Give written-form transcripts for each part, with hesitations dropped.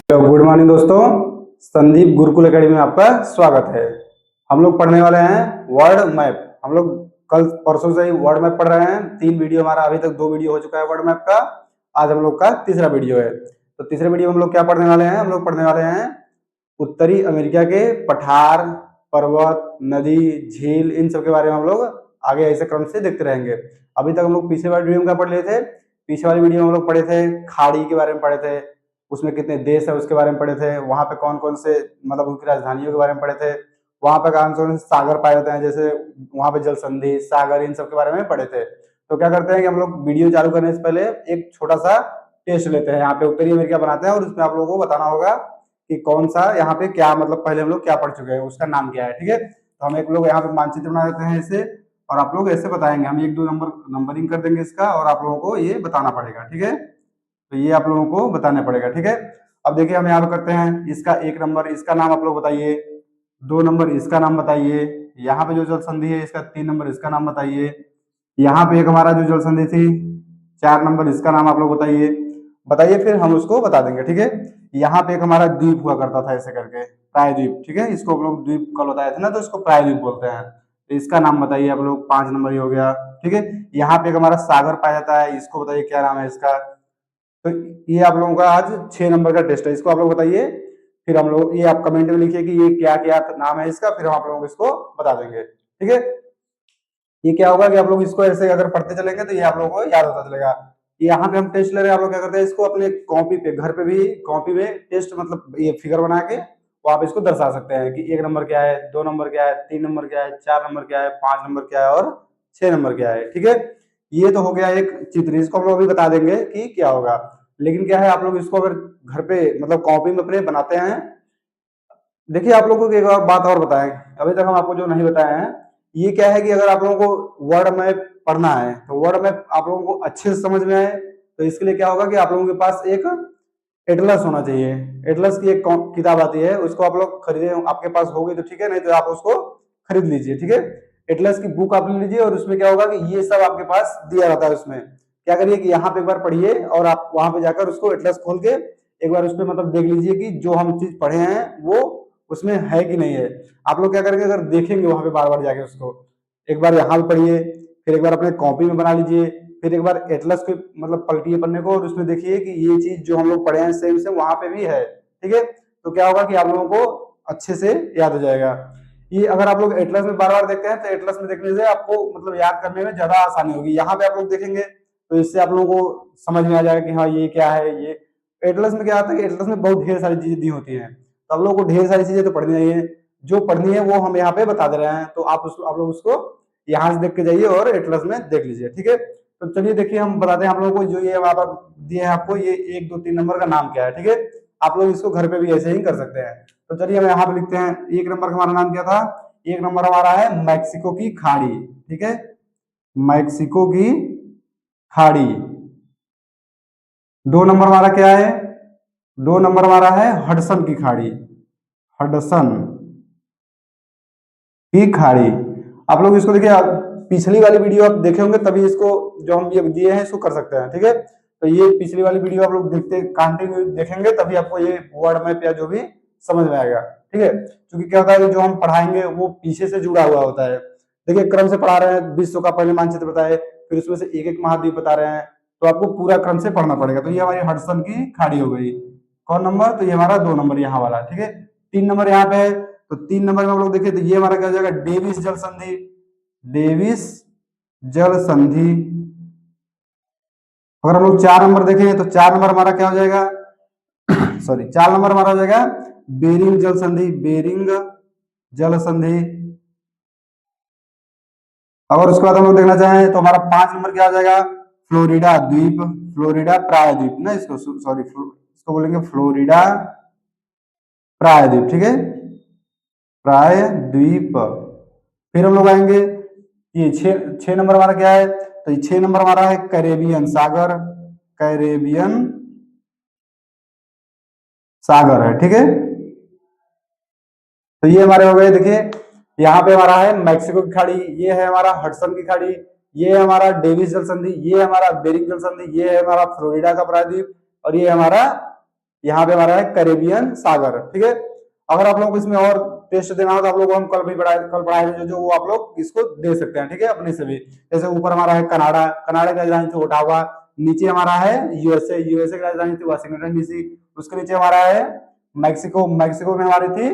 तो good morning दोस्तों, Sandeep Gurukul academy में आपका स्वागत है। हम लोग पढ़ने वाले हैं वर्ल्ड मैप। हम लोग कल परसों से ही वर्ल्ड मैप पढ़ रहे हैं। 3 वीडियो हमारा अभी तक 2 वीडियो हो चुका है वर्ल्ड मैप का। आज हम लोग का तीसरा वीडियो है। तो तीसरे वीडियो में हम लोग क्या पढ़ने वाले हैं? हम लोग पढ़ने वाले हैं उत्तरी अमेरिका के पठार, पर्वत, नदी, झील, इन सब के बारे में हम लोग आगे ऐसे क्रम से देखते रहेंगे। अभी तक हम लोग पिछले वाली वीडियो में क्या पढ़ रहे थे? पिछले वाली वीडियो में हम लोग पढ़े थे खाड़ी के बारे में पढ़े थे, उसमें कितने देश है उसके बारे में पढ़े थे, वहां पे कौन कौन से मतलब उनकी राजधानियों के बारे में पढ़े थे, वहां पे कौन कौन से सागर पाए जाते हैं, जैसे वहां पे जल संधि, सागर, इन सब के बारे में पढ़े थे। तो क्या करते हैं कि हम लोग वीडियो चालू करने से पहले एक छोटा सा टेस्ट लेते हैं। यहाँ पे उत्तरी अमेरिका बनाते हैं और उसमें आप लोगों को बताना होगा कि कौन सा यहाँ पे क्या मतलब पहले हम लोग क्या पढ़ चुके हैं, उसका नाम क्या है। ठीक है, तो हम एक लोग यहाँ पे मानचित्र बना देते हैं ऐसे, और आप लोग ऐसे बताएंगे। हम 1 2 नंबरिंग कर देंगे इसका, और आप लोगों को ये बताना पड़ेगा। ठीक है, तो ये आप लोगों को बताना पड़ेगा। ठीक है, अब देखिए हम यहाँ पे करते हैं इसका 1 नंबर, इसका नाम आप लोग बताइए। 2 नंबर इसका नाम बताइए। यहाँ पे जो जल संधि है इसका 3 नंबर इसका नाम बताइए। यहाँ पे एक हमारा जो जल संधि थी 4 नंबर इसका नाम आप लोग बताइए। बताइए, फिर हम उसको बता देंगे। ठीक है, यहाँ पे एक हमारा द्वीप हुआ करता था ऐसे करके, प्रायद्वीप। ठीक है, इसको हम लोग द्वीप कल बताए थे ना, तो इसको प्रायद्वीप बोलते हैं। तो इसका नाम बताइए आप लोग, 5 नंबर ही हो गया। ठीक है, यहाँ पे एक हमारा सागर पाया जाता है, इसको बताइए क्या नाम है इसका। तो ये आप लोगों का आज 6 नंबर का टेस्ट है, इसको आप लोग बताइए। फिर हम लोग ये आप कमेंट में लिखिए कि ये क्या क्या नाम है इसका, फिर हम आप लोगों को इसको बता देंगे। ठीक है, ये क्या होगा कि आप लोग इसको ऐसे अगर पढ़ते चलेंगे तो ये आप लोगों को याद होता चलेगा। यहाँ पे हम टेस्ट ले रहे हैं, आप लोग क्या करते हैं इसको अपने कॉपी पे, घर पे भी कॉपी में टेस्ट मतलब ये फिगर बना के वो आप इसको दर्शा सकते हैं कि 1 नंबर क्या है, 2 नंबर क्या है, 3 नंबर क्या है, 4 नंबर क्या है, 5 नंबर क्या है और 6 नंबर क्या है। ठीक है, ये तो हो गया एक चित्र, इसको हम लोग अभी बता देंगे कि क्या होगा। लेकिन क्या है, आप लोग इसको अगर घर पे मतलब कॉपी में अपने बनाते हैं। देखिए, आप लोगों को एक और बात और बताएं, अभी तक हम आपको जो नहीं बताए हैं, ये क्या है कि अगर आप लोगों को वर्ड मैप पढ़ना है तो वर्ड मैप आप लोगों को अच्छे से समझ में आए, तो इसके लिए क्या होगा कि आप लोगों के पास एक एटलस होना चाहिए। एटलस की एक किताब आती है, उसको आप लोग खरीदे, आपके पास होगी तो ठीक है, नहीं तो आप उसको खरीद लीजिए। ठीक है, एटलस की बुक आप ले लीजिए, और उसमें क्या होगा कि ये सब आपके पास दिया रहता है। उसमें क्या करिए कि यहाँ पे एक बार पढ़िए, और आप वहां पे जाकर उसको एटलस खोल के एक बार उसमें मतलब देख लीजिए कि जो हम चीज पढ़े हैं वो उसमें है कि नहीं है। आप लोग क्या करेंगे, अगर देखेंगे वहां पे बार बार जाके उसको एक बार यहाँ पे पढ़िए, फिर एक बार अपने कॉपी में बना लीजिए, फिर एक बार एटलस को मतलब पलटिए पन्ने को, और उसमें देखिए कि ये चीज जो हम लोग पढ़े हैं सेम सेम वहां पे भी है। ठीक है, तो क्या होगा कि आप लोगों को अच्छे से याद हो जाएगा। ये अगर आप लोग एटलस में बार बार देखते हैं तो एटलस में देखने से आपको मतलब याद करने में ज्यादा आसानी होगी। यहाँ पे आप लोग देखेंगे तो इससे आप लोगों को समझ में आ जाएगा कि हाँ ये क्या है। ये एटलस में क्या आता है कि एटलस में बहुत ढेर सारी चीजें दी होती हैं, तो आप लोगों को ढेर सारी चीजें तो पढ़नी चाहिए। जो पढ़नी है वो हम यहाँ पे बता दे रहे हैं, तो आप लोग उसको यहाँ से देख के जाइए और एटलस में देख लीजिए। ठीक है, तो चलिए देखिए हम बताते हैं आप लोगों को, जो ये वहां पर दिए हैं आपको, ये 1 2 3 नंबर का नाम क्या है। ठीक है, आप लोग इसको घर पे भी ऐसे ही कर सकते हैं। तो चलिए हम यहाँ पे लिखते हैं 1 नंबर का हमारा नाम क्या था। 1 नंबर हमारा है मैक्सिको की खाड़ी। ठीक है, मैक्सिको की खाड़ी। 2 नंबर हमारा क्या है? 2 नंबर हमारा है हडसन की खाड़ी। हडसन की खाड़ी। आप लोग इसको देखिए, पिछली वाली वीडियो आप देखे होंगे तभी इसको जो हम ये दिए हैं इसको कर सकते हैं। ठीक है, तो ये पिछली वाली वीडियो आप लोग देखते कंटिन्यू देखेंगे तभी आपको ये वर्ड मैप या जो भी समझ में आएगा। ठीक है, क्योंकि क्या होता है कि जो हम पढ़ाएंगे वो पीछे से जुड़ा हुआ होता है। देखिए, क्रम से पढ़ा रहे हैं, विश्व का पहले मानचित्र बताए, फिर उसमें से एक एक महाद्वीप बता रहे हैं, तो आपको पूरा क्रम से पढ़ना पड़ेगा। तो ये हमारी हडसन की खाड़ी हो गई। कौन नंबर? तो ये हमारा 2 नंबर यहाँ वाला। ठीक है, 3 नंबर यहाँ पे है, तो 3 नंबर में हम लोग देखें तो ये हमारा क्या हो जाएगा? डेविस जल संधि। डेविस जल संधि। अगर हम लोग 4 नंबर देखें तो 4 नंबर हमारा क्या हो जाएगा? सॉरी, 4 नंबर हमारा हो जाएगा बेरिंग जल संधि। बेरिंग जल संधि। अगर उसके बाद हम लोग देखना चाहें तो हमारा 5 नंबर क्या हो जाएगा? फ्लोरिडा द्वीप। फ्लोरिडा प्रायद्वीप ना, इसको सॉरी इसको बोलेंगे फ्लोरिडा प्रायद्वीप। ठीक है, प्रायद्वीप। फिर हम लोग आएंगे, ये 6 नंबर हमारा क्या है? तो ये 6 नंबर हमारा है कैरेबियन सागर। कैरेबियन सागर है। ठीक है, तो ये हमारे हो गए। देखिए, यहाँ पे हमारा है मैक्सिको की खाड़ी, ये है हमारा हडसन की खाड़ी, ये है हमारा डेविस जल संधि, ये है हमारा बेरिंग जल संधि, ये है हमारा फ्लोरिडा का प्रायद्वीप, और ये है हमारा यहाँ पे हमारा है कैरेबियन सागर। ठीक है, अगर आप लोगों को इसमें और टेस्ट देना हो तो आप लोगों को हम कल पढ़ाए थे जो वो आप लोग इसको दे सकते हैं। ठीक है, अपने से भी। जैसे ऊपर हमारा है कनाडा, कनाडा की राजधानी थी ओटावा। नीचे हमारा है यूएसए, यूएसए की राजधानी थी वाशिंगटन डीसी। उसके नीचे हमारा है मैक्सिको, मैक्सिको में हमारी थी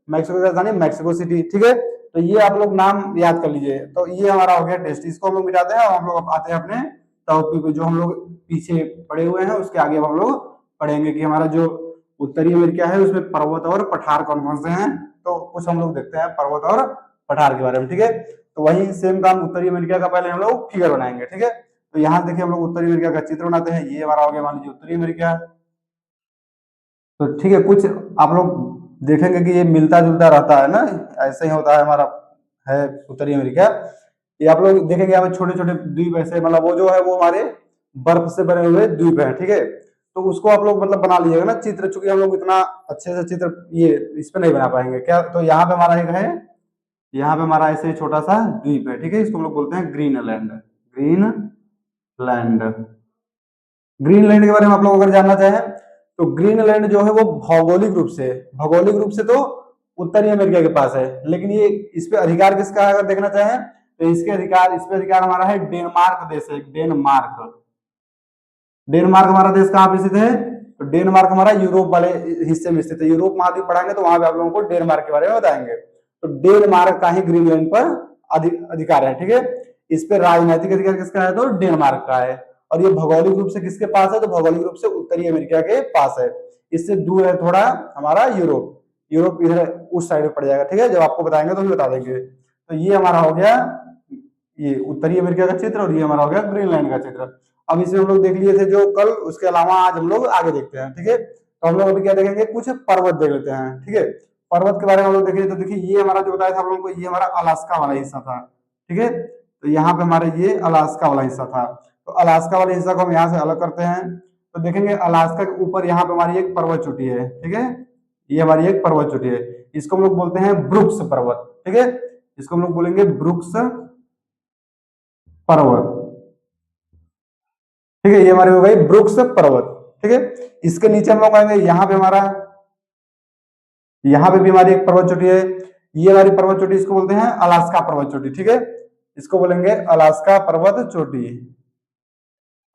मैक्सिको की राजधानी मैक्सिको सिटी। ठीक है, तो ये आप लोग नाम याद कर लीजिए। तो ये हमारा हो गया टेस्ट, इसको हम लोग मिटाते हैं और हम लोग आते हैं अपने टॉपिक पे जो हम लोग पीछे पड़े हुए हैं उसके आगे हम लोग पढ़ेंगे कि हमारा जो उत्तरी अमेरिका है उसमें पर्वत और पठार कौन कौन से हैं। तो कुछ हम लोग देखते हैं पर्वत और पठार के बारे में। ठीक है, तो वही सेम काम उत्तरी अमेरिका का पहले हम लोग फिगर बनाएंगे। ठीक है, तो यहाँ देखिए हम लोग उत्तरी अमेरिका का चित्र बनाते हैं। ये हमारा हो गया मान लीजिए उत्तरी अमेरिका। तो ठीक है, कुछ आप लोग देखेंगे कि ये मिलता जुलता रहता है ना, ऐसे ही होता है हमारा है उत्तरी अमेरिका। ये आप लोग देखेंगे यहाँ पे छोटे छोटे द्वीप ऐसे, मतलब वो जो है वो हमारे बर्फ से बने हुए द्वीप है। ठीक है, तो उसको आप लोग मतलब बना लीजिएगा ना चित्र, चूंकि हम लोग इतना अच्छे से चित्र ये इस पे नहीं बना पाएंगे क्या। तो यहाँ पे हमारा एक है, यहाँ पे हमारा ऐसे छोटा सा द्वीप है। ठीक है, इसको हम लोग बोलते हैं ग्रीनलैंड। ग्रीनलैंड, ग्रीनलैंड के बारे में आप लोग अगर जानना चाहें तो ग्रीनलैंड जो है वो भौगोलिक रूप से तो उत्तरी अमेरिका के पास है, लेकिन ये इस पे अधिकार किसका है अगर देखना चाहें तो इस पे अधिकार हमारा है डेनमार्क देश है। डेनमार्क, डेनमार्क हमारा देश कहाँ पे स्थित है, तो डेनमार्क हमारा यूरोप वाले हिस्से में स्थित है। यूरोप महाद्वीप पढ़ाएंगे तो वहां पे आप लोगों को डेनमार्क के बारे में बताएंगे। तो डेनमार्क का ही ग्रीनलैंड पर अधिकार है। ठीक है, इस पे राजनीतिक अधिकार किसका है, तो डेनमार्क का है। और ये भौगोलिक रूप से किसके पास है, तो भौगोलिक रूप से उत्तरी अमेरिका के पास है। इससे दूर है थोड़ा हमारा यूरोप, यूरोप इधर उस साइड में पड़ जाएगा। ठीक है, जब आपको बताएंगे तो हम बता देंगे। तो ये हमारा हो गया ये उत्तरी अमेरिका का चित्र और ये हमारा हो गया ग्रीनलैंड का चित्र। अब इसमें हम लोग देख लिए थे जो कल, उसके अलावा आज हम लोग आगे देखते हैं। ठीक है, तो हम लोग अभी क्या देखेंगे, कुछ पर्वत देख लेते हैं। ठीक है, पर्वत के बारे में हम लोग देखेंगे तो देखिए ये हमारा जो बताया था हम लोगों को, ये हमारा अलास्का वाला हिस्सा था। ठीक है, तो यहाँ पे हमारे ये अलास्का वाला हिस्सा था। तो अलास्का वाले हिस्सा को हम यहाँ से अलग करते हैं तो देखेंगे अलास्का के ऊपर यहाँ पे हमारी एक पर्वत चोटी है। ठीक है, ये हमारी एक पर्वत चोटी है, इसको हम लोग बोलते हैं ब्रुक्स पर्वत। ठीक है, इसको हम लोग बोलेंगे ब्रुक्स पर्वत। ठीक है, ये हमारी हो गई ब्रुक्स पर्वत। ठीक है, इसके नीचे हम लोग आएंगे, यहाँ पे हमारा, यहाँ पे भी हमारी एक पर्वत चोटी है। ये हमारी पर्वत चोटी, इसको बोलते हैं अलास्का पर्वत चोटी। ठीक है, इसको बोलेंगे अलास्का पर्वत चोटी,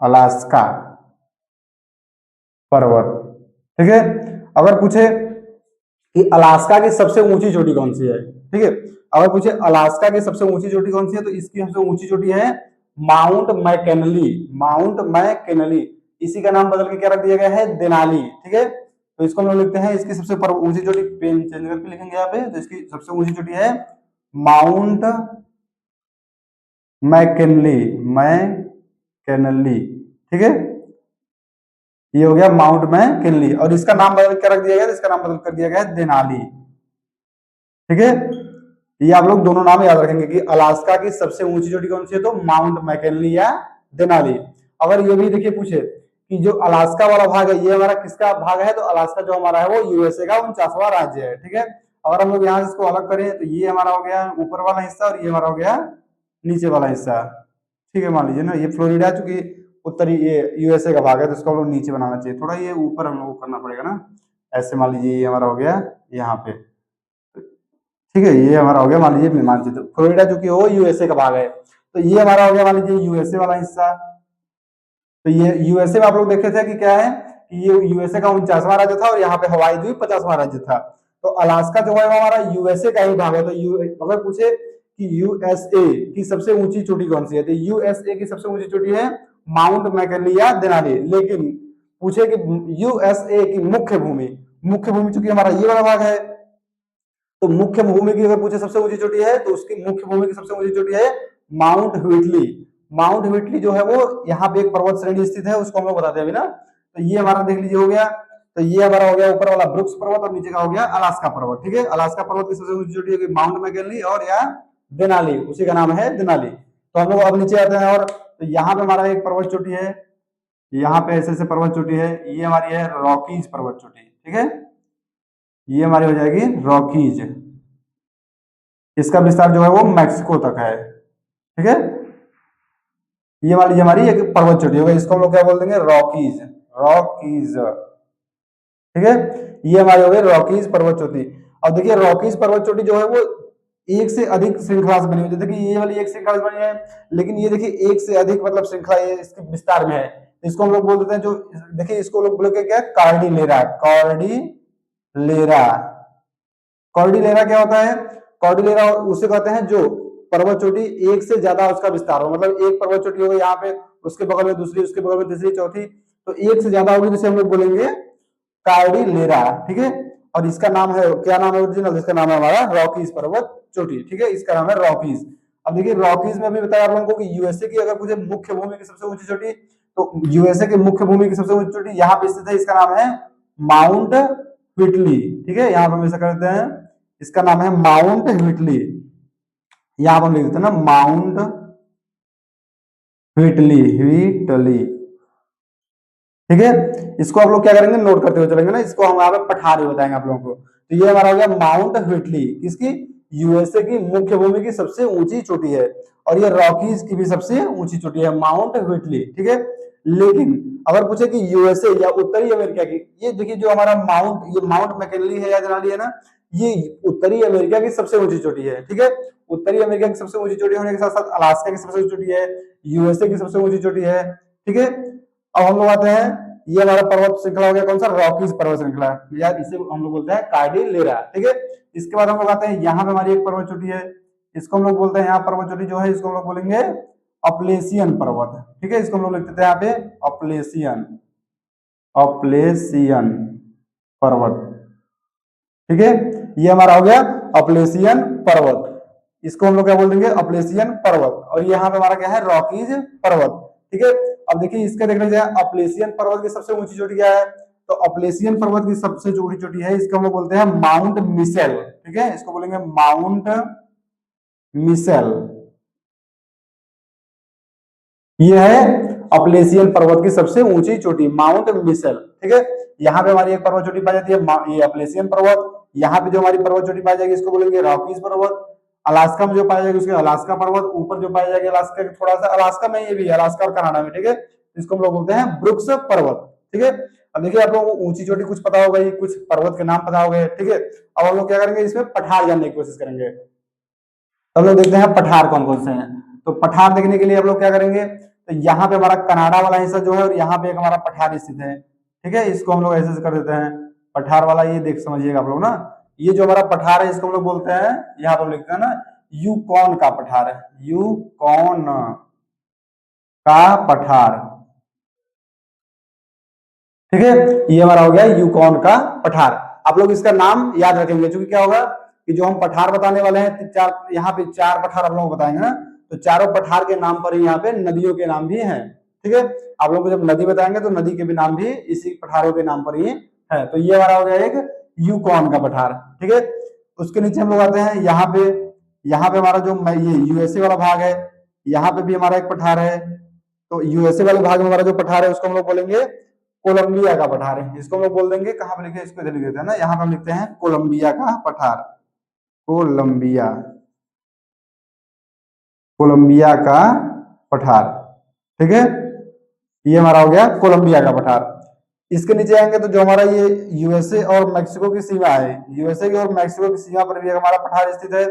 अलास्का पर्वत। ठीक है, अगर पूछे कि अलास्का की सबसे ऊंची चोटी कौन सी है, ठीक है, अगर पूछे अलास्का की सबसे ऊंची चोटी कौन सी है तो इसकी सबसे ऊंची चोटी है माउंट मैकेनली। माउंट मैकेनली, इसी का नाम बदल के क्या रख दिया गया है, देनाली। ठीक है, तो इसको हम लोग लिखते हैं, इसकी सबसे ऊंची चोटी, पेन चेंज करके लिखेंगे यहाँ पे, तो इसकी सबसे ऊंची चोटी है माउंट मैकेनली, मैकेनली। ठीक है, ये हो गया माउंट मैकेनली और इसका नाम बदल कर रख दिया गया, इसका नाम बदल कर दिया गया देनाली। ठीक है, ये आप लोग दोनों नाम याद रखेंगे कि अलास्का की सबसे ऊंची चोटी कौन सी है, तो माउंट मैकेनली या देनाली। अगर ये भी देखिए पूछे कि जो अलास्का वाला भाग है ये हमारा किसका भाग है, तो अलास्का जो हमारा है वो यूएसए का 49वां राज्य है। ठीक है, अगर हम लोग यहाँ से इसको अलग करें तो ये हमारा हो गया ऊपर वाला हिस्सा और ये हमारा हो गया नीचे वाला हिस्सा। ठीक है, मान लीजिए ना ये फ्लोरिडा, चूंकि उत्तरी ये यूएसए का भाग है तो इसको हम लोग नीचे बनाना चाहिए, थोड़ा ये ऊपर हम लोग को करना पड़ेगा ना। ऐसे मान लीजिए ये हमारा हो गया यहाँ पे। ठीक है, ये हमारा हो गया मान लीजिए मानचित्र, फ्लोरिडा जो कि वो यूएसए का भाग है, तो ये हमारा हो गया मान लीजिए यूएसए वाला हिस्सा। तो ये यूएसए में आप लोग देखे थे कि क्या है कि ये यूएसए का 49वां राज्य था और यहाँ पे हवाई द्वीप 50वां राज्य था। तो अलास्का जो है वो हमारा यूएसए का ही भाग है। तो अगर पूछे कि यूएसए की सबसे ऊंची चोटी कौन सी है, तो यूएसए की सबसे ऊंची चोटी है माउंट मैकेनली या देनाली। लेकिन पूछे कि यूएसए की मुख्य भूमि चूंकि हमारा ये वाला भाग है, तो मुख्य भूमि की अगर पूछे सबसे ऊंची चोटी है तो उसकी मुख्य भूमि की सबसे ऊंची चोटी है माउंट व्हिटली। माउंट व्हिटली जो है वो यहाँ पे एक पर्वत श्रेणी स्थित है, उसको हम लोग बताते हैं अभी ना। तो ये हमारा देख लीजिए हो गया, तो ये हमारा हो गया ऊपर वाला ब्रुक्स पर्वत और नीचे का हो गया अलास्का पर्वत। ठीक है, अलास्का पर्वत की सबसे ऊंची चोटी होगी माउंट मैकेनली और या देनाली, उसी का नाम है देनाली। तो हम लोग अब नीचे आते हैं और तो यहाँ पे हमारा एक पर्वत चोटी है, यहाँ पे ऐसे ऐसे पर्वत चोटी है, ये हमारी है रॉकीज पर्वत चोटी। ठीक है, ये हमारी हो जाएगी रॉकीज, इसका विस्तार जो है वो मैक्सिको तक है। ठीक है, ये मान लीजिए हमारी एक पर्वत चोटी होगी, इसको हम लोग क्या बोल देंगे, रॉकीज, रॉकीज। ठीक है। ये हमारे हो गए रॉकीज पर्वत चोटी। अब देखिए रॉकीज पर्वत चोटी जो है वो एक से अधिक श्रृंखला से बनी हुई है, जैसे कि ये वाली एक श्रृंखला से बनी है, लेकिन ये देखिए एक से अधिक मतलब श्रृंखला ये इसके विस्तार में है। इसको हम लोग बोल देते हैं, जो देखिए इसको लोग बोलोगे क्या, कार्डिलेरा। कॉर्डिलेरा, कॉर्डिलेरा क्या होता है? कॉर्डिलेरा उसे कहते हैं जो पर्वत चोटी एक से ज्यादा उसका विस्तार हो, मतलब एक पर्वत चोटी हो गई यहाँ पे, उसके बगल में दूसरी, उसके बगल में तीसरी, चौथी, तो एक से ज्यादा होगी जिसे हम लोग बोलेंगे कार्डिलेरा। ठीक है। और इसका नाम है, क्या नाम है ओरिजिनल? इसका नाम है हमारा रॉकीज पर्वत चोटी। ठीक है, इसका नाम है रॉकीज। अब देखिए रॉकीज में भी बताया आप लोगों को कि यूएसए की अगर मुझे मुख्य भूमि की सबसे ऊंची चोटी, तो यूएसए की मुख्य भूमि की सबसे ऊंची चोटी यहाँ पे स्थित है, इसका नाम है माउंट व्हिटली। ठीक है, यहाँ पे हम ऐसा करते हैं, इसका नाम है माउंट व्हिटली। यहाँ पर हम लिख देते हैं ना माउंट व्हिटली, व्हिटली। ठीक है, इसको आप लोग क्या करेंगे, नोट करते हुए चलेंगे ना, इसको हम यहाँ पे पठार ही बताएंगे आप लोगों को। तो ये हमारा हो गया माउंट व्हिटली, किसकी? यूएसए की मुख्य भूमि की सबसे ऊंची चोटी है, और ये रॉकीज की भी सबसे ऊंची चोटी है, माउंट व्हिटली। ठीक है, लेकिन अगर पूछे कि यूएसए या उत्तरी अमेरिका की, ये देखिए जो हमारा माउंट, ये माउंट मैकिनली है या जनाली है ना, ये उत्तरी अमेरिका की सबसे ऊंची चोटी है। ठीक है, उत्तरी अमेरिका की सबसे ऊंची चोटी होने के साथ साथ अलास्का की सबसे ऊंची चोटी है, यूएसए की सबसे ऊंची चोटी है। ठीक है, अब हम लोग आते हैं, ये हमारा पर्वत श्रृंखला हो गया कौन सा? रॉकीज पर्वत श्रृंखला, या इसे हम लोग बोलते हैं कार्डिलेरा। ठीक है, इसके बाद हम लोग आते हैं, यहाँ पे हमारी एक पर्वत चोटी है, इसको हम लोग बोलते हैं, यहाँ पर्वत चोटी जो है इसको हम लोग बोलेंगे अपलेशियन पर्वत। ठीक है, इसको हम लोग लिख देते हैं यहाँ पे अपलेशियन, अपलेशियन पर्वत। ठीक है, ये हमारा हो गया अपलेशियन पर्वत, इसको हम लोग क्या बोल देंगे? अपलेशियन पर्वत। और यहाँ पे हमारा क्या है? रॉकीज पर्वत। ठीक है, अब देखिए इसका देखना चाहिए, अपलेशियन पर्वत की सबसे ऊंची चोटी क्या है? तो अपलेशियन पर्वत की सबसे ऊंची चोटी है, इसको हम लोग बोलते हैं माउंट मिशेल। ठीक है, इसको बोलेंगे माउंट मिशेल। ये है अपलेशियन पर्वत की सबसे ऊंची चोटी, माउंट मिशेल। ठीक है, यहाँ पे हमारी एक पर्वत चोटी पाई जाती है, ये अपलेशियन पर्वत। यहाँ पे जो हमारी पर्वत चोटी पाई जाएगी इसको बोलेंगे रॉकीज पर्वत। अलास्का में जो पाया जाएगा उसके अलास्का पर्वत, ऊपर जो पाया जाएगा अलास्का के थोड़ा सा, अलास्का में ये भी है, अलास्का और कनाडा में। ठीक है, इसको हम लोग बोलते हैं ब्रुक्स पर्वत। ठीक है, अब देखिए आप लोगों को ऊंची चोटी कुछ पता होगा, कुछ पर्वत के नाम पता हो गए। ठीक है, अब हम लोग क्या करेंगे, इसमें पठार जानने की कोशिश करेंगे। तो हम लोग देखते हैं पठार कौन कौन से हैं। तो पठार देखने के लिए हम लोग क्या करेंगे, तो यहाँ पे हमारा कनाडा वाला हिस्सा जो है, और यहाँ पे एक हमारा पठार स्थित है। ठीक है, इसको हम लोग ऐसे कर देते हैं पठार वाला, ये देख समझिएगा आप लोग ना, ये जो हमारा पठार है इसको हम लोग बोलते हैं, यहाँ पर लिखते हैं ना यूकॉन का पठार है, यूकॉन का पठार। ठीक है, ये हमारा हो गया यूकॉन का पठार। आप लोग इसका नाम याद रखेंगे, क्योंकि क्या होगा कि जो हम पठार बताने वाले हैं, चार, यहाँ पे चार पठार आप लोगों को बताएंगे ना, तो चारों पठार के नाम पर ही यहाँ पे नदियों के नाम भी हैं। ठीक है, आप लोग को जब नदी बताएंगे तो नदी के भी नाम भी इसी पठारों के नाम पर ही है। तो ये हमारा हो गया एक यूकॉन का पठार। ठीक है, उसके नीचे हम लोग आते हैं, यहाँ पे हमारा जो ये यूएसए वाला भाग है, यहाँ पे भी हमारा एक पठार है। तो यूएसए वाले भाग में हमारा जो पठार है उसको हम लोग बोलेंगे कोलंबिया का पठार है, इसको हम लोग बोल देंगे, कहां पे लिखे, इसको इधर लिख देते हैं ना, यहाँ पे हम लिखते हैं कोलंबिया का पठार, कोलंबिया, कोलंबिया का पठार। ठीक है, ये हमारा हो गया कोलंबिया का पठार। इसके नीचे आएंगे तो जो हमारा ये यूएसए और मैक्सिको की सीमा है, यूएसए की और मैक्सिको की सीमा पर भी हमारा पठार स्थित है,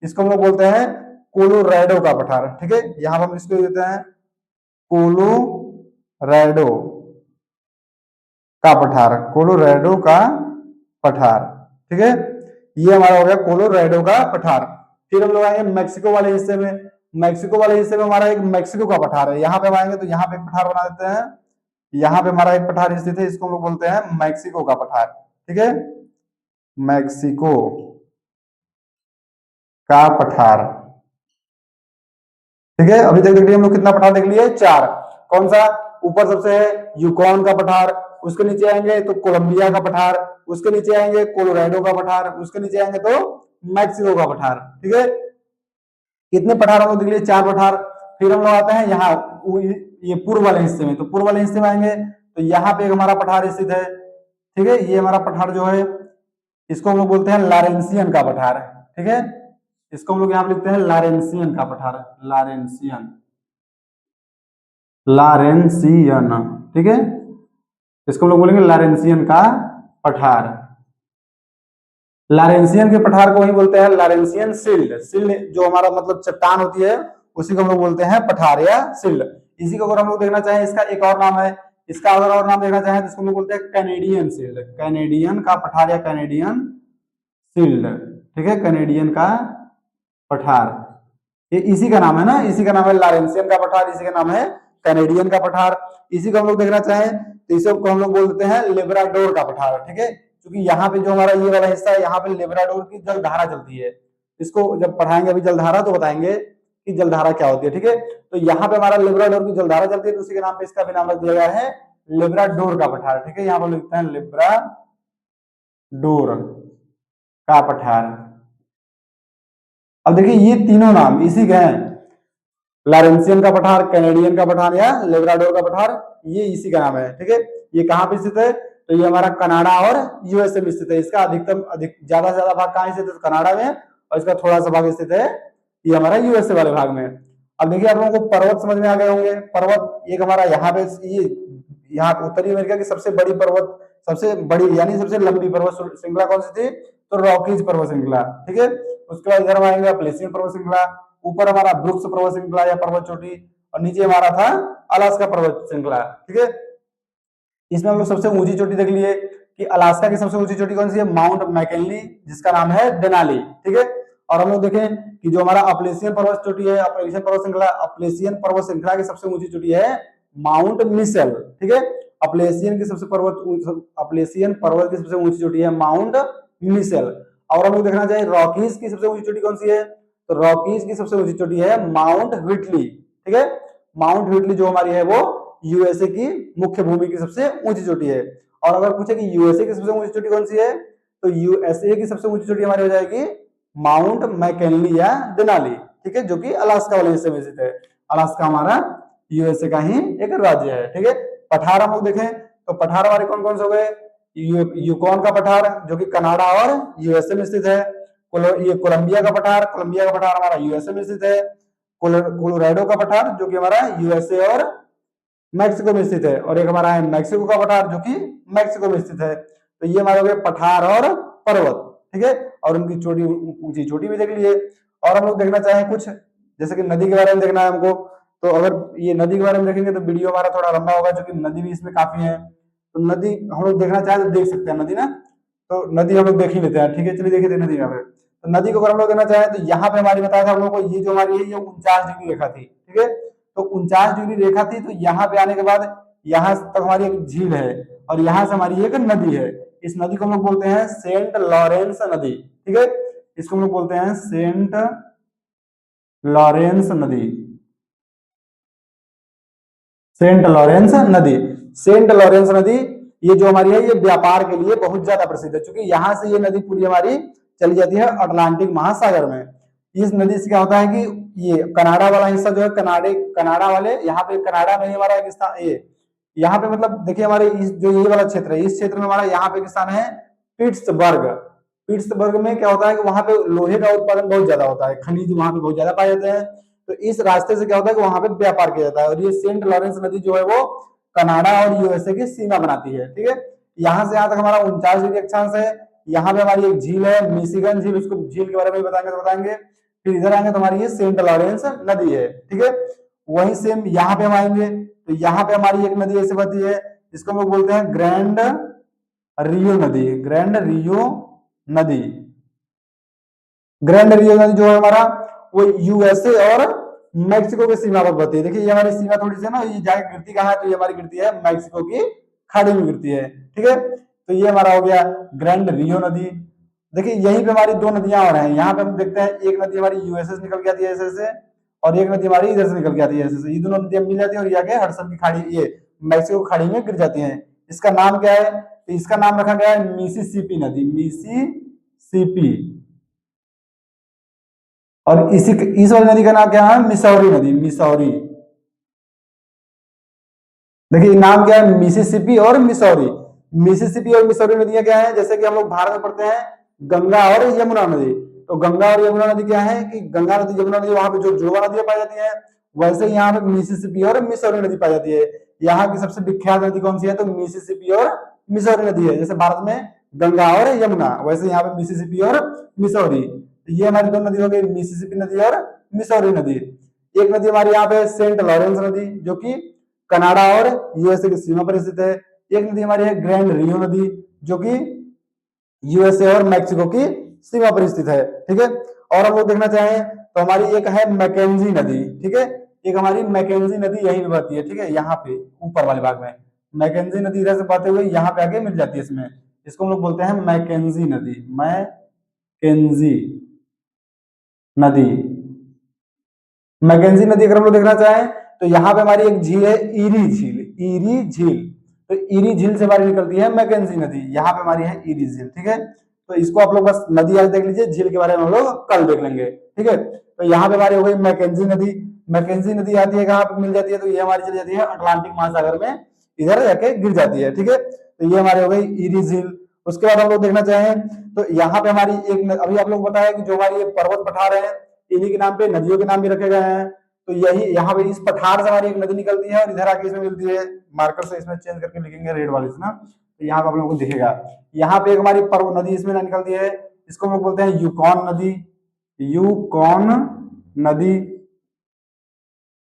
इसको हम लोग बोलते हैं कोलोराडो का पठार। ठीक है, यहाँ पर हम इसको देते हैं कोलोराडो का पठार, कोलोराडो का पठार। ठीक है, ये हमारा हो गया कोलोराडो का पठार। फिर हम लोग आएंगे मैक्सिको वाले हिस्से में, मैक्सिको वाले हिस्से में हमारा एक मैक्सिको का पठार है, यहाँ पे हम आएंगे तो यहाँ पे एक पठार बना देते हैं, यहाँ पे हमारा एक पठार स्थित है, इसको हम लोग बोलते हैं मैक्सिको का पठार। ठीक है, मैक्सिको का पठार। ठीक है, अभी तक देख लिया हम लोग, कितना पठार देख लिए? चार। कौन सा? ऊपर सबसे है यूकॉन का पठार, उसके नीचे आएंगे तो कोलंबिया का पठार, उसके नीचे आएंगे कोलोराडो का पठार, उसके नीचे आएंगे तो मैक्सिको का पठार। ठीक है, कितने पठार हम लोग देख लिए? चार पठार। फिर हम लोग आते हैं यहाँ ये पूर्व वाले हिस्से में, तो पूर्व वाले हिस्से में आएंगे तो यहाँ पे एक हमारा पठार स्थित है। ठीक है, ये हमारा पठार जो है इसको हम लोग बोलते हैं लारेंसियन का पठार। ठीक है, इसको हम लोग यहाँ लिखते हैं लारेंसियन का पठार, लारेंसियन, लारेंसियन। ठीक है, इसको हम लोग बोलेंगे लारेंसियन का पठार। लारेंसियन के पठार को वही बोलते हैं लारेंसियन सिल्ड। सिल्ड जो हमारा मतलब चट्टान होती है उसी को हम लोग बोलते हैं पठार या सिल्ड। इसी को अगर हम लोग देखना चाहें, इसका एक और नाम है, इसका अगर और नाम देखना चाहें तो इसको हम लोग बोलते हैं कैनेडियन सिल्ड। कैनेडियन का पठार या कैनेडियन सिल्ड, ठीक है, कैनेडियन का पठार, ये इसी का नाम है ना, इसी का नाम है लारेंसियन का पठार, इसी का नाम है कैनेडियन का पठार। इसी को हम लोग देखना चाहें तो इसे को हम लोग बोलते हैं लेब्राडोर का पठार, ठीक है, क्योंकि यहाँ पे जो हमारा ये वाला हिस्सा है यहाँ पे लेब्राडोर की जलधारा चलती है। इसको जब पढ़ाएंगे अभी जलधारा तो बताएंगे कि जलधारा क्या होती है, ठीक है। तो यहाँ पे हमारा लेब्राडोर की जलधारा चलती है तो उसी के नाम पे इसका भी नाम रख दिया गया है लेब्राडोर का पठार, ठीक है। यहाँ पर लिखते हैं लेब्राडोर का पठार। अब देखिए ये तीनों नाम इसी के हैं, लारेंसियन का पठार, कैनेडियन का पठार या लेब्राडोर का पठार, ये इसी का नाम है, ठीक है। ये कहाँ पे स्थित है तो ये हमारा कनाडा और यूएसए में स्थित है। इसका अधिक ज्यादा से ज्यादा भाग कहाँ स्थित है तो कनाडा में, और इसका थोड़ा सा भाग स्थित है ये हमारा यूएसए वाले भाग में। अब देखिए आप लोगों को पर्वत समझ में आ गए होंगे। पर्वत एक हमारा यहाँ पे ये यहाँ उत्तरी अमेरिका की सबसे बड़ी पर्वत, सबसे बड़ी यानी सबसे लंबी पर्वत श्रृंखला कौन सी थी तो रॉकीज पर्वत श्रृंखला, ठीक है। उसके बाद इधर हम आएंगे प्लेसियन पर्वत श्रृंखला, ऊपर हमारा ब्रुक्स पर्वत श्रृंखला या पर्वत चोटी, और नीचे हमारा था अलास्का पर्वत श्रृंखला, ठीक है। इसमें हम लोग सबसे ऊंची चोटी देख लिए कि अलास्का की सबसे ऊंची चोटी कौन सी है, माउंट मैकिनली, जिसका नाम है देनाली, ठीक है। और हम लोग देखें कि जो हमारा अपलेशियन पर्वत चोटी है, अपलेशियन पर्वत श्रृंखला, अपलेशियन पर्वत श्रृंखला की सबसे ऊंची चोटी है माउंट मिशेल, ठीक है। अपलेशियन की सबसे अपलेशियन पर्वत की सबसे ऊंची चोटी है माउंट मिशेल। और हम लोग देखना चाहिए रॉकीज की सबसे ऊंची चोटी कौन सी है तो रॉकीज की सबसे ऊंची चोटी है माउंट व्हिटली, ठीक है। माउंट व्हिटली जो हमारी है वो यूएसए की मुख्य भूमि की सबसे ऊंची चोटी है। और अगर पूछे कि यूएसए की सबसे ऊंची चोटी कौन सी है तो यूएसए की सबसे ऊंची चोटी हमारी हो जाएगी माउंट मैकिनली या देनाली, ठीक है, जो कि अलास्का वाले हिस्से में स्थित है। अलास्का हमारा यूएसए का ही एक राज्य है, ठीक है। पठार हम लोग देखें तो पठार हमारे कौन कौन से हो गए, यूकॉन का पठार जो कि कनाडा और यूएसए में स्थित है, ये कोलंबिया का पठार, कोलंबिया का पठार हमारा यूएसए में स्थित है, कोलोराडो का पठार जो कि हमारा यूएसए और मैक्सिको में स्थित है, और एक हमारा है मैक्सिको का पठार जो कि मैक्सिको में स्थित है। तो ये हमारे हो गए पठार और पर्वत, ठीक है, और उनकी चोटी ऊंची चोटी भी देख लिए। और हम लोग देखना चाहें कुछ जैसे कि नदी के बारे में देखना है हमको, तो अगर ये नदी के बारे में देखेंगे तो वीडियो हमारा थोड़ा लंबा होगा जो कि नदी भी इसमें काफी है। तो नदी हम लोग देखना चाहें तो देख सकते हैं नदी ना, तो नदी हम लोग देख ही लेते हैं, ठीक है, चलिए देखे थे नदी यहाँ पे। तो नदी को अगर हम लोग देखना चाहें तो यहाँ पे हमारी बताया था हम लोग को ये जो हमारी है ये 49 डिग्री रेखा थी, ठीक है। तो 49 डिग्री रेखा थी तो यहाँ पे आने के बाद यहाँ तक हमारी एक झील है और यहाँ से हमारी एक नदी है। इस नदी को हम लोग बोलते हैं सेंट लॉरेंस नदी, ठीक है, इसको हम लोग बोलते हैं सेंट लॉरेंस नदी, सेंट लॉरेंस नदी। सेंट लॉरेंस नदी ये जो हमारी है ये व्यापार के लिए बहुत ज्यादा प्रसिद्ध है, क्योंकि यहाँ से ये नदी पूरी हमारी चली जाती है अटलांटिक महासागर में। इस नदी से क्या होता है कि ये कनाडा वाला हिस्सा जो है कनाडा वाले यहाँ पे कनाडा में ही हमारा एक स्थान ये यहाँ पे मतलब देखिए हमारे इस जो ये वाला क्षेत्र है इस क्षेत्र में हमारा यहाँ पे एक स्थान है पिट्सबर्ग। पिट्सबर्ग में क्या होता है कि वहां पे लोहे का उत्पादन बहुत ज्यादा होता है, खनिज वहां पे बहुत ज्यादा पाए जाते हैं। तो इस रास्ते से क्या होता है कि वहां पे व्यापार किया जाता है, और ये सेंट लॉरेंस नदी जो है वो कनाडा और यूएसए की सीमा बनाती है, ठीक है। यहाँ से यहाँ तक हमारा 49 डिग्री अक्षांश है। यहाँ पे हमारी एक झील है मिशिगन झील, उसको झील के बारे में बताएंगे तो बताएंगे। फिर इधर आएंगे तो हमारी ये सेंट लॉरेंस नदी है, ठीक है। वहीं सेम यहाँ पे हम आएंगे तो यहाँ पे हमारी एक नदी ऐसे बहती है जिसको हम लोग बोलते हैं ग्रैंड रियो नदी। ग्रैंड रियो नदी, ग्रैंड रियो नदी जो है हमारा वो यूएसए और मैक्सिको की सीमा पर बहती है। देखिए ये हमारी सीमा थोड़ी सी ना ये जाके गिरती कहाँ है तो ये हमारी गिरती है मैक्सिको की खाड़ी में गिरती है, ठीक है। तो ये हमारा हो गया ग्रैंड रियो नदी। देखिए यहीं पे हमारी दो नदियां और हैं, यहाँ पे हम देखते हैं एक नदी हमारी यूएसए से निकल के आती है ऐसे से, और एक नदी हमारी इधर से निकल के आती है ऐसे से। ये दोनों नदियां मिल जाती है और ये आगे हडसन की खाड़ी ये मैक्सिको खाड़ी में गिर जाती है। इसका नाम क्या है तो इसका नाम रखा गया है मिसिसिपी नदी, मिसिसिपी। और इस वाली नदी का नाम क्या है मिसौरी नदी, मिसौरी। देखिए नाम क्या है मिसिसिपी और मिसौरी। मिसिसिपी और मिसौरी नदियां क्या है जैसे कि हम लोग भारत में पढ़ते हैं गंगा और यमुना नदी। तो गंगा और यमुना नदी क्या है कि गंगा नदी यमुना नदी वहां पे जो जुड़वा नदियां पाई जाती है, वैसे यहाँ पे मिसिसिपी और मिसौरी नदी पाई जाती है। यहाँ की सबसे विख्यात नदी कौन सी है तो मिसिसिपी और मिसौरी नदी है। जैसे भारत में गंगा और यमुना, वैसे यहाँ पे मिसिसिपी और मिसौरी। तो ये हमारी दो नदी हो गई, मिसिसिपी नदी और मिसौरी नदी। एक नदी हमारी यहाँ पे सेंट लॉरेंस नदी, जो कि कनाडा और यूएसए की सीमा पर स्थित है। एक नदी हमारी है ग्रैंड रियो नदी, जो कि यूएसए और मैक्सिको की सीमा पर स्थित है। ठीक है, और हम लोग देखना चाहें तो हमारी एक है मैकेंजी नदी। ठीक है, एक हमारी मैकेंजी नदी यहीं पे बहती है। ठीक है, यहाँ पे ऊपर वाले भाग में मैकेंजी नदी इधर से बहते हुए यहाँ पे आके मिल जाती है इसमें। इसको हम लोग बोलते हैं मैकेंजी नदी, मैकेंजी नदी। मैकेंजी नदी अगर हम लोग देखना चाहें तो यहाँ पे हमारी एक झील है ईरी झील, ईरी झील। तो ईरी झील से हमारी निकलती है मैकेंजी नदी, यहाँ पे हमारी है ईरी झील। ठीक है, तो इसको आप लोग बस नदी आज देख लीजिए, झील के बारे में हम लोग कल देख लेंगे। ठीक है, तो यहाँ पे हमारी हो गई मैकेंजी नदी। मैकेंजी नदी आती है कहाँ पे मिल जाती है, तो ये हमारी चली जाती है अटलांटिक महासागर में, इधर जाके गिर जाती है। ठीक है, तो ये हमारी हो गई ईरी झील। उसके बाद हम लोग देखना चाहें तो यहाँ पे हमारी एक अभी आप लोग बताया कि जो हमारी पर्वत पठार है, इन्हीं के नाम पे नदियों के नाम भी रखे गए हैं। तो यही यहाँ पे इस पठार से हमारी एक नदी निकलती है और इधर आके इसमें मिलती है। मार्कर से इसमें चेंज करके लिखेंगे रेड वाले से ना, तो यहाँ पे आप लोगों को दिखेगा। यहाँ पे एक हमारी पर्व नदी इसमें निकलती है, इसको हम लोग बोलते हैं यूकॉन नदी, यूकॉन नदी।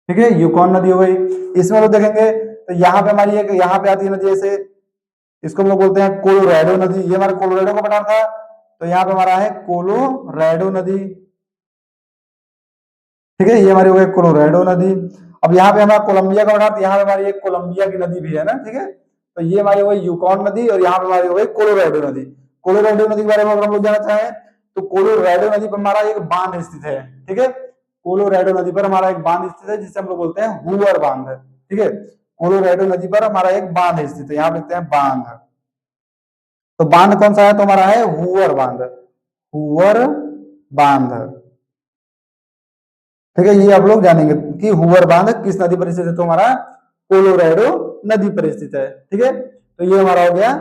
ठीक है, यूकॉन नदी हो गई। इसमें लोग देखेंगे तो यहाँ पे हमारी एक यहाँ पे आती है नदी, जैसे इसको हम लोग बोलते हैं कोलोराडो नदी। ये हमारे कोलोराडो का पठार था, तो यहाँ पे हमारा है कोलोराडो नदी। ठीक है, ये हमारी हो गई कोलोराडो नदी। अब यहाँ पे हमारा कोलंबिया का पठार, यहाँ पे हमारी एक कोलंबिया की नदी भी है ना। ठीक है, तो ये हमारी हो गई यूकॉन नदी और यहाँ पे हमारी हो गई कोलोराडो नदी। कोलोराडो नदी के बारे में अगर हम लोग जानना चाहें तो कोलोराडो नदी पर हमारा एक बांध स्थित है। ठीक है, कोलोराडो नदी पर हमारा एक बांध स्थित है जिसे हम लोग बोलते हैं हूवर बांध। ठीक है, कोलोराडो नदी पर हमारा एक बांध स्थित है, यहाँ पे लिखते हैं बांध। तो बांध कौन सा है, तो हमारा है हूवर बांध, हूवर बांध। ठीक है, ये आप लोग जानेंगे कि हूवर बांध किस नदी पर स्थित है, तो हमारा कोलोराडो नदी पर स्थित है। ठीक है, तो ये हमारा हो गया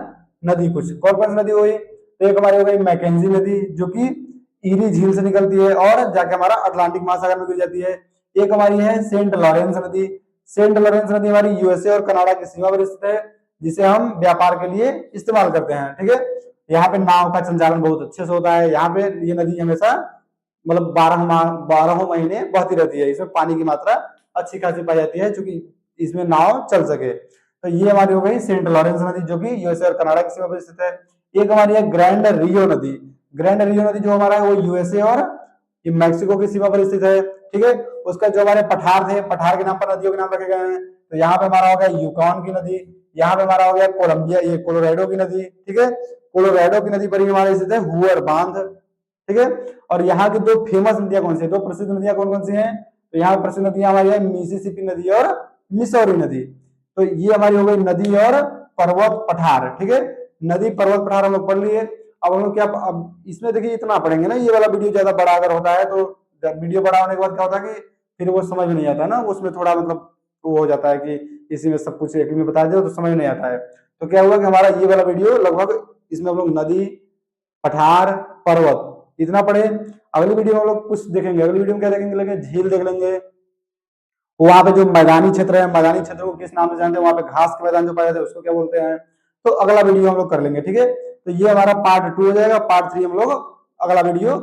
नदी। कुछ कौन कौन सी नदी हुई, तो एक हमारी हो गई मैकेंजी नदी, जो कि ईरी झील से निकलती है और जाके हमारा अटलांटिक महासागर में गिर जाती है। एक हमारी है सेंट लॉरेंस नदी। सेंट लॉरेंस नदी हमारी यूएसए और कनाडा की सीमा पर स्थित है, जिसे हम व्यापार के लिए इस्तेमाल करते हैं। ठीक है, यहाँ पे नाव का संचालन बहुत अच्छे से होता है। यहाँ पे ये नदी हमेशा मतलब 12 महीने बहती रहती है। इसमें पानी की मात्रा अच्छी खासी पाई जाती है, क्योंकि इसमें नाव चल सके। तो ये हमारी हो गई सेंट लॉरेंस नदी, जो कि यूएसए और कनाडा की सीमा पर स्थित है। एक हमारी है ग्रैंड रियो नदी। ग्रैंड रियो नदी जो हमारा है वो यूएसए और ये मैक्सिको की सीमा पर स्थित है। ठीक है, उसका जो हमारे पठार थे, पठार के नाम पर नदियों के नाम रखे गए हैं। तो यहाँ पे हमारा हो गया यूकॉन की नदी, यहाँ पे हमारा हो गया कोलंबिया ये कोलोराडो की नदी। ठीक है, कोलोराडो की नदी पर ही हमारे स्थित है हूवर बांध। ठीक है, और यहाँ की दो फेमस नदियां कौन सी है, दो प्रसिद्ध नदियां कौन कौन सी हैं, तो यहाँ प्रसिद्ध नदियां हमारी है मिसिसिपी नदी और मिसौरी नदी। तो ये हमारी हो गई नदी और पर्वत पठार। ठीक है, नदी पर्वत पठार हम लोग पढ़ लिए। अब हम लोग क्या, अब इसमें देखिए इतना पढ़ेंगे ना, ये वाला वीडियो ज्यादा बड़ा अगर होता है तो वीडियो बड़ा होने के बाद क्या होता है कि फिर वो समझ में नहीं आता ना, उसमें थोड़ा मतलब वो हो जाता है कि इसी में सब कुछ एक में बता दो तो समझ नहीं आता है। तो क्या हुआ कि हमारा ये वाला वीडियो लगभग इसमें हम लोग नदी, पठार, पर्वत इतना पढ़े। अगली वीडियो में हम लोग कुछ देखेंगे, अगली वीडियो में क्या देखेंगे, लेंगे झील देख लेंगे। वहां पे जो मैदानी क्षेत्र है, मैदानी क्षेत्र को किस नाम से जानते हैं, वहां पे घास के मैदान जो पाए जाते हैं उसको क्या बोलते हैं, तो अगला वीडियो हम लोग कर लेंगे। ठीक है, तो ये हमारा पार्ट 2 हो जाएगा। पार्ट 3 हम लोग अगला वीडियो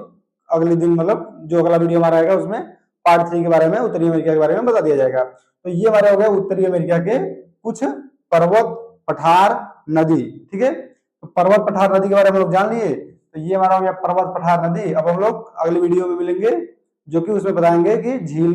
अगले दिन मतलब जो अगला वीडियो हमारा आएगा उसमें पार्ट 3 के बारे में, उत्तरी अमेरिका के बारे में बता दिया जाएगा। तो ये हमारे हो गए उत्तरी अमेरिका के कुछ पर्वत, पठार, नदी। ठीक है, तो पर्वत पठार नदी के बारे में हम लोग जान लिए। तो ये हमारा हो गया पर्वत पठार नदी। अब हम लोग अगली वीडियो में मिलेंगे, जो कि उसमें बताएंगे कि झील,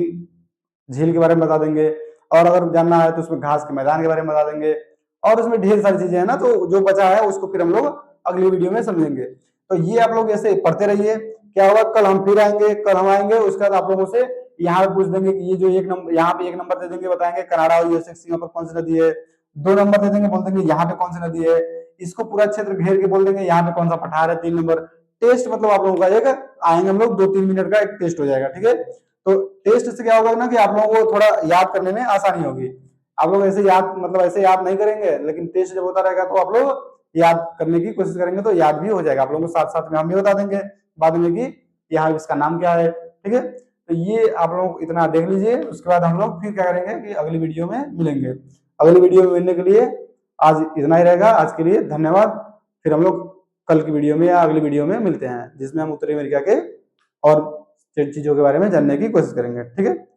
झील के बारे में बता देंगे, और अगर जानना है तो उसमें घास के मैदान के बारे में बता देंगे, और उसमें ढेर सारी चीजें हैं ना, तो जो बचा है उसको फिर हम लोग अगली वीडियो में समझेंगे। तो ये आप लोग ऐसे पढ़ते रहिए। क्या होगा, कल हम फिर आएंगे, कल हम आएंगे उसके बाद आप लोगों से यहाँ पे पूछ देंगे कि ये जो एक नंबर, यहाँ पे 1 नंबर दे देंगे, बताएंगे कनाडा और यूएसए की सीमा पर कौन सी नदी है। 2 नंबर दे देंगे, बोल देंगे यहाँ पे कौन सी नदी है। इसको पूरा क्षेत्र घेर के बोल देंगे यहाँ पे कौन सा पठार है। 3 नंबर टेस्ट मतलब आप लोगों का एक आएंगे हम लोग 2-3 मिनट का एक टेस्ट हो जाएगा। ठीक है, तो टेस्ट से क्या होगा ना कि आप लोगों को थोड़ा याद करने में आसानी होगी। आप लोग ऐसे याद मतलब ऐसे याद नहीं करेंगे, लेकिन टेस्ट जब होता रहेगा तो आप लोग याद करने की कोशिश करेंगे तो याद भी हो जाएगा। आप लोगों को साथ साथ में हम भी बता देंगे बाद में कि यहाँ इसका नाम क्या है। ठीक है, तो ये आप लोग इतना देख लीजिए। उसके बाद हम लोग फिर क्या करेंगे कि अगली वीडियो में मिलेंगे। अगली वीडियो में मिलने के लिए आज इतना ही रहेगा। आज के लिए धन्यवाद। फिर हम लोग कल की वीडियो में या अगली वीडियो में मिलते हैं, जिसमें हम उत्तरी अमेरिका के और चीजों के बारे में जानने की कोशिश करेंगे। ठीक है।